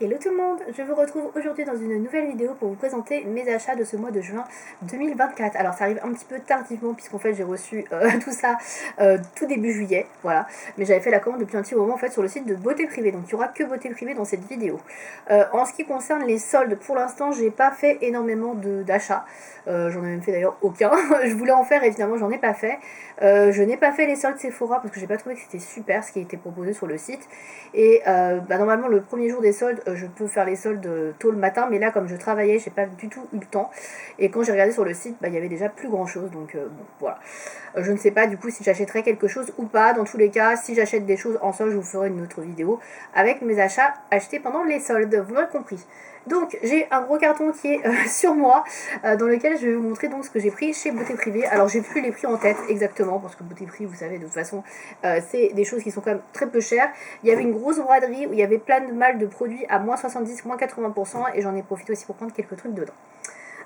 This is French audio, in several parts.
Hello tout le monde, je vous retrouve aujourd'hui dans une nouvelle vidéo pour vous présenter mes achats de ce mois de juin 2024. Alors ça arrive un petit peu tardivement puisqu'en fait j'ai reçu tout ça tout début juillet, voilà. Mais j'avais fait la commande depuis un petit moment en fait sur le site de Beauté Privée, donc il n'y aura que Beauté Privée dans cette vidéo. En ce qui concerne les soldes, pour l'instant j'ai pas fait énormément d'achats, j'en ai même fait d'ailleurs aucun. Je voulais en faire et finalement j'en ai pas fait. Je n'ai pas fait les soldes Sephora parce que j'ai pas trouvé que c'était super ce qui a été proposé sur le site. Et normalement le premier jour des soldes, je peux faire les soldes tôt le matin, mais là comme je travaillais, j'ai pas du tout eu le temps. Et quand j'ai regardé sur le site, il y avait déjà plus grand chose, donc bon voilà. Je ne sais pas du coup si j'achèterai quelque chose ou pas. Dans tous les cas, si j'achète des choses en solde, je vous ferai une autre vidéo avec mes achats achetés pendant les soldes, vous l'aurez compris. Donc j'ai un gros carton qui est sur moi, dans lequel je vais vous montrer donc ce que j'ai pris chez Beauté Privée. Alors j'ai plus les prix en tête exactement, parce que Beauté Privée, vous savez, de toute façon, c'est des choses qui sont quand même très peu chères. Il y avait une grosse braderie où il y avait plein de malles de produits à moins 70, moins 80%, et j'en ai profité aussi pour prendre quelques trucs dedans.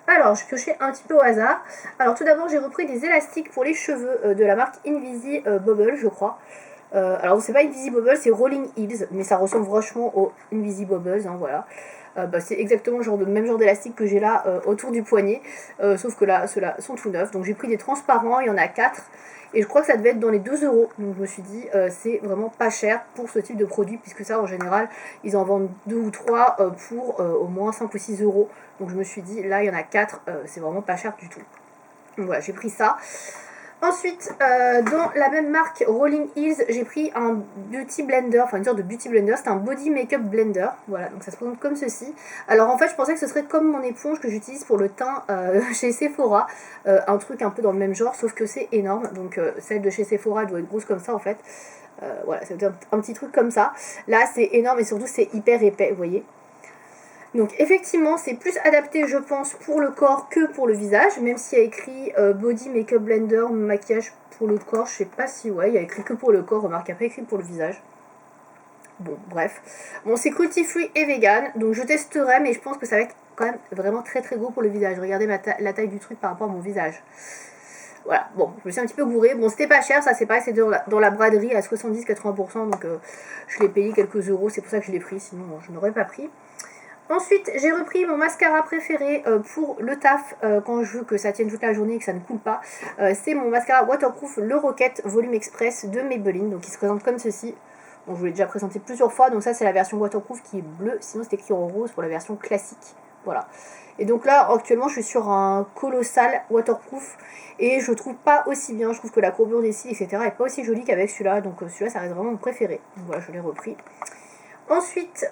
Alors, je piochais un petit peu au hasard. Alors, tout d'abord, j'ai repris des élastiques pour les cheveux de la marque Invisi Bubble, je crois. Alors, c'est pas Invisi Bubble, c'est Rolling Hills, mais ça ressemble vachement au Invisi Bubbles, hein, voilà. C'est exactement le même genre d'élastique que j'ai là autour du poignet, sauf que là, ceux-là sont tout neufs. Donc, j'ai pris des transparents, il y en a 4. Et je crois que ça devait être dans les 2 euros. Donc je me suis dit, c'est vraiment pas cher pour ce type de produit, puisque ça, en général, ils en vendent 2 ou 3 pour au moins 5 ou 6 euros. Donc je me suis dit, là, il y en a 4, c'est vraiment pas cher du tout. Donc voilà, j'ai pris ça. Ensuite, dans la même marque Rolling Hills, j'ai pris un beauty blender, enfin une sorte de beauty blender, c'est un body makeup blender, voilà, donc ça se présente comme ceci. Alors en fait, je pensais que ce serait comme mon éponge que j'utilise pour le teint chez Sephora, un truc un peu dans le même genre, sauf que c'est énorme, donc celle de chez Sephora doit être grosse comme ça en fait. Voilà, c'est un petit truc comme ça. Là, c'est énorme et surtout c'est hyper épais, vous voyez. Donc effectivement, c'est plus adapté, je pense, pour le corps que pour le visage, même s'il y a écrit Body Makeup Blender, maquillage pour le corps, je sais pas si, ouais, il y a écrit que pour le corps, remarque, après écrit pour le visage. Bon, bref. Bon, c'est cruelty free et vegan, donc je testerai, mais je pense que ça va être quand même vraiment très très gros pour le visage. Regardez la taille du truc par rapport à mon visage. Voilà, bon, je me suis un petit peu gourée. Bon, c'était pas cher, ça c'est pareil, c'est dans la braderie à 70-80%, donc je l'ai payé quelques euros, c'est pour ça que je l'ai pris, sinon je n'aurais pas pris. Ensuite, j'ai repris mon mascara préféré pour le taf quand je veux que ça tienne toute la journée et que ça ne coule pas. C'est mon mascara waterproof, le Rocket Volume Express de Maybelline. Donc il se présente comme ceci. Bon, je vous l'ai déjà présenté plusieurs fois. Donc ça, c'est la version waterproof qui est bleue. Sinon, c'est écrit en rose pour la version classique. Voilà. Et donc là, actuellement, je suis sur un colossal waterproof. Et je trouve pas aussi bien. Je trouve que la courbure des cils, etc. est pas aussi jolie qu'avec celui-là. Donc celui-là, ça reste vraiment mon préféré. Donc voilà, je l'ai repris. Ensuite,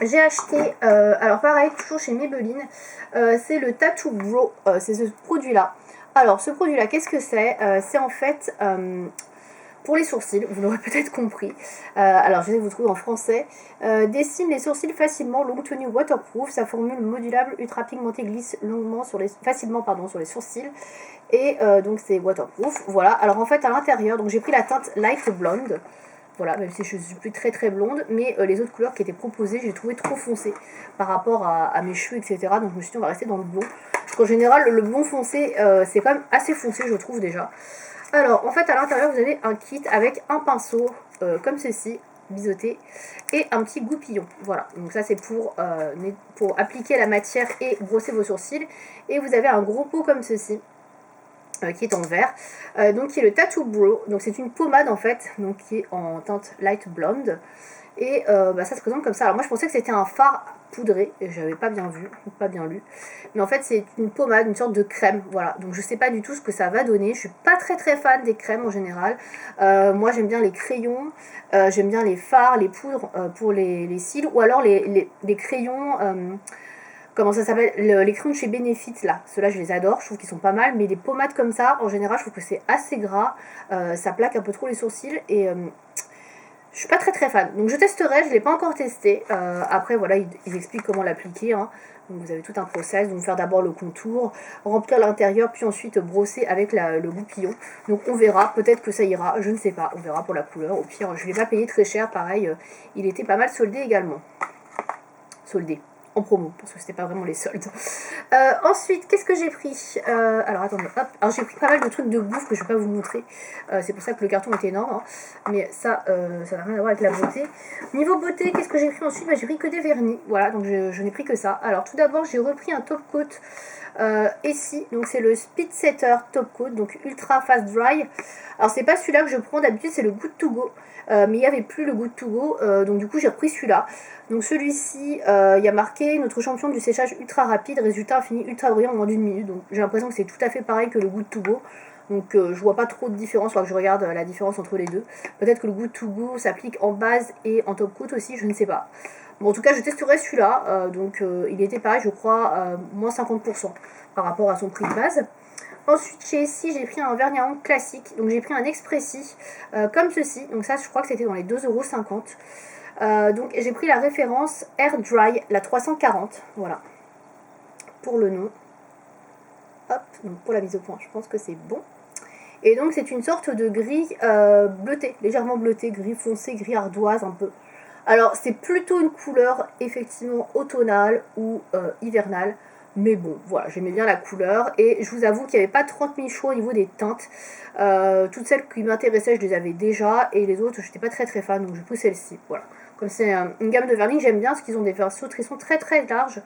j'ai acheté, alors pareil, toujours chez Maybelline, c'est le Tattoo Bro, c'est ce produit-là. Alors ce produit-là, qu'est-ce que c'est? C'est en fait pour les sourcils, vous l'aurez peut-être compris. Alors je vais vous trouver en français. Dessine les sourcils facilement, longue tenue waterproof, sa formule modulable ultra pigmentée glisse longuement facilement sur les sourcils. Et donc c'est waterproof, voilà. Alors en fait à l'intérieur, donc j'ai pris la teinte Light Blonde. Voilà, même si je suis plus très très blonde, mais les autres couleurs qui étaient proposées, j'ai trouvé trop foncé par rapport à mes cheveux, etc. Donc je me suis dit, on va rester dans le blond. Parce qu'en général, le blond foncé, c'est quand même assez foncé, je trouve déjà. Alors, en fait, à l'intérieur, vous avez un kit avec un pinceau, comme ceci, biseauté, et un petit goupillon. Voilà, donc ça, c'est pour appliquer la matière et brosser vos sourcils. Et vous avez un gros pot comme ceci. Qui est en vert, donc qui est le Tattoo Bro, donc c'est une pommade en fait, donc qui est en teinte light blonde, et ça se présente comme ça. Alors moi je pensais que c'était un fard poudré, et j'avais pas bien vu, pas bien lu, mais en fait c'est une pommade, une sorte de crème, voilà, donc je sais pas du tout ce que ça va donner, je suis pas très très fan des crèmes en général, moi j'aime bien les crayons, j'aime bien les fards, les poudres pour les cils, ou alors les crayons... comment ça s'appelle, les crayons de chez Benefit là, ceux-là je les adore, je trouve qu'ils sont pas mal, mais les pommades comme ça, en général je trouve que c'est assez gras, ça plaque un peu trop les sourcils et je suis pas très très fan. Donc je testerai, je l'ai pas encore testé, après voilà, ils expliquent comment l'appliquer, hein. Donc vous avez tout un process, donc faire d'abord le contour, remplir l'intérieur, puis ensuite brosser avec le goupillon. Donc on verra, peut-être que ça ira, je ne sais pas, on verra pour la couleur, au pire je vais pas payer très cher, pareil, il était pas mal soldé également. Soldé. en promo, parce que c'était pas vraiment les soldes. Ensuite, qu'est-ce que j'ai pris? Alors attendez, hop. Alors j'ai pris pas mal de trucs de bouffe que je vais pas vous montrer. C'est pour ça que le carton est énorme. Hein. Mais ça n'a rien à voir avec la beauté. Niveau beauté, qu'est-ce que j'ai pris ensuite? J'ai pris que des vernis. Voilà, donc je n'ai pris que ça. Alors tout d'abord, j'ai repris un top coat ici. Donc c'est le Speed Setter Top Coat, donc Ultra Fast Dry. Alors c'est pas celui-là que je prends d'habitude, c'est le Good To Go. Mais il n'y avait plus le Good To Go, donc du coup j'ai repris celui-là. Donc celui-ci, il y a marqué notre champion du séchage ultra rapide, résultat fini ultra brillant en moins d'une minute. Donc j'ai l'impression que c'est tout à fait pareil que le Good To Go. Donc je vois pas trop de différence, alors que je regarde la différence entre les deux. Peut-être que le Good To Go s'applique en base et en top coat aussi, je ne sais pas. Bon, en tout cas je testerai celui-là, donc il était pareil je crois, moins 50% par rapport à son prix de base. Ensuite, chez ici, j'ai pris un vernis à ongles classique. Donc, j'ai pris un Expressi comme ceci. Donc, ça, je crois que c'était dans les 2,50 €. Donc, j'ai pris la référence Air Dry, la 340. Voilà. Pour le nom. Hop. Donc, pour la mise au point, je pense que c'est bon. Et donc, c'est une sorte de gris bleuté, légèrement bleuté, gris foncé, gris ardoise un peu. Alors, c'est plutôt une couleur effectivement automnale ou hivernale. Mais bon, voilà, j'aimais bien la couleur. Et je vous avoue qu'il n'y avait pas 30 000 choix au niveau des teintes. Toutes celles qui m'intéressaient, je les avais déjà. Et les autres, je n'étais pas très très fan. Donc j'ai pris celle-ci. Voilà. Comme c'est une gamme de vernis que j'aime bien, parce qu'ils ont des versions qui sont très très larges.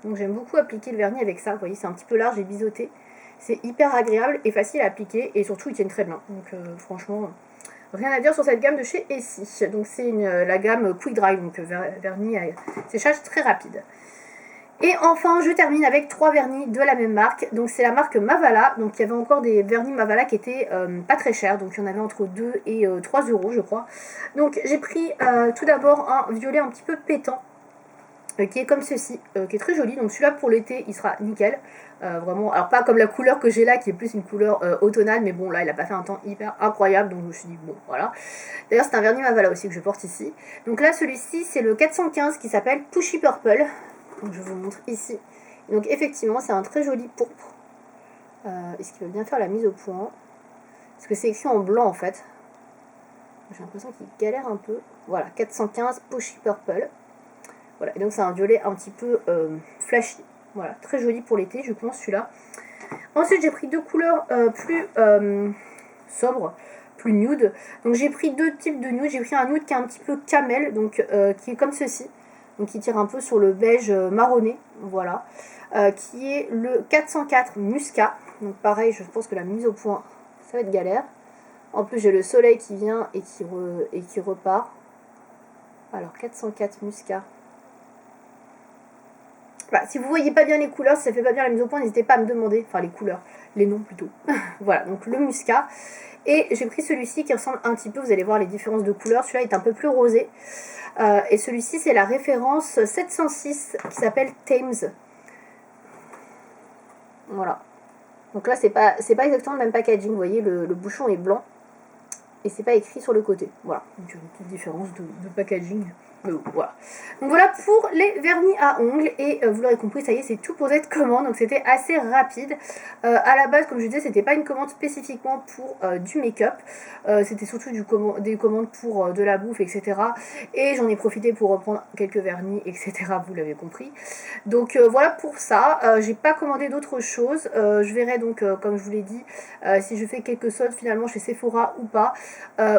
Donc j'aime beaucoup appliquer le vernis avec ça. Vous voyez, c'est un petit peu large et biseauté. C'est hyper agréable et facile à appliquer. Et surtout, ils tiennent très bien. Donc franchement, rien à dire sur cette gamme de chez Essie. Donc c'est la gamme Quick Dry. Donc vernis à séchage très rapide. Et enfin, je termine avec 3 vernis de la même marque. Donc c'est la marque Mavala. Donc il y avait encore des vernis Mavala qui étaient pas très chers. Donc il y en avait entre 2 et 3 € je crois. Donc j'ai pris tout d'abord un violet un petit peu pétant. Qui est comme ceci, qui est très joli. Donc celui-là pour l'été, il sera nickel. Vraiment, alors pas comme la couleur que j'ai là, qui est plus une couleur automnale. Mais bon, là, il a pas fait un temps hyper incroyable. Donc je me suis dit, bon, voilà. D'ailleurs, c'est un vernis Mavala aussi que je porte ici. Donc là, celui-ci, c'est le 415 qui s'appelle Pushy Purple. Donc je vous montre ici. Et donc effectivement c'est un très joli pourpre. Est-ce qu'il veut bien faire la mise au point? Parce que c'est écrit en blanc en fait. J'ai l'impression qu'il galère un peu. Voilà, 415 Pushy Purple. Voilà, et donc c'est un violet un petit peu flashy. Voilà, très joli pour l'été, je pense celui-là. Ensuite j'ai pris deux couleurs plus sobres, plus nude. Donc j'ai pris deux types de nude. J'ai pris un nude qui est un petit peu camel, donc qui est comme ceci. Donc qui tire un peu sur le beige marronné, voilà, qui est le 404 Muscat. Donc pareil, je pense que la mise au point, ça va être galère. En plus, j'ai le soleil qui vient et qui repart. Alors 404 Muscat. Bah, si vous voyez pas bien les couleurs, si ça fait pas bien la mise au point, n'hésitez pas à me demander, enfin les couleurs, les noms plutôt. Voilà, donc le Muscat. Et j'ai pris celui-ci qui ressemble un petit peu, vous allez voir les différences de couleurs. Celui-là est un peu plus rosé. Et celui-ci, c'est la référence 706 qui s'appelle Thames. Voilà. Donc là, c'est pas exactement le même packaging. Vous voyez, le bouchon est blanc. Et c'est pas écrit sur le côté. Voilà. Donc une petite différence de packaging. Voilà. Donc voilà pour les vernis à ongles. Et vous l'aurez compris, ça y est, c'est tout pour cette commande. Donc c'était assez rapide. À la base, comme je disais, c'était pas une commande spécifiquement pour du make-up. C'était surtout des commandes pour de la bouffe, etc. Et j'en ai profité pour reprendre quelques vernis, etc. Vous l'avez compris. Donc voilà pour ça. J'ai pas commandé d'autres choses. Je verrai donc, comme je vous l'ai dit, si je fais quelques soldes finalement chez Sephora ou pas.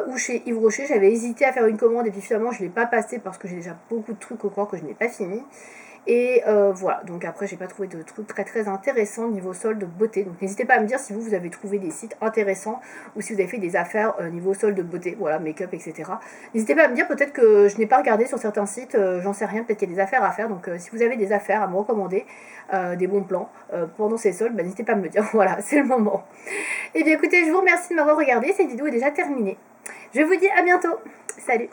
Ou chez Yves Rocher. J'avais hésité à faire une commande et puis finalement je ne l'ai pas passé parce que j'ai déjà beaucoup de trucs au corps que je n'ai pas fini. Et voilà, donc après j'ai pas trouvé de trucs très très intéressants niveau solde beauté. Donc n'hésitez pas à me dire si vous avez trouvé des sites intéressants ou si vous avez fait des affaires niveau solde beauté, voilà, make-up, etc. N'hésitez pas à me dire, peut-être que je n'ai pas regardé sur certains sites, j'en sais rien, peut-être qu'il y a des affaires à faire. Donc si vous avez des affaires à me recommander, des bons plans pendant ces soldes, n'hésitez pas à me le dire. Voilà, c'est le moment. Et bien écoutez, je vous remercie de m'avoir regardé, cette vidéo est déjà terminée. Je vous dis à bientôt, salut!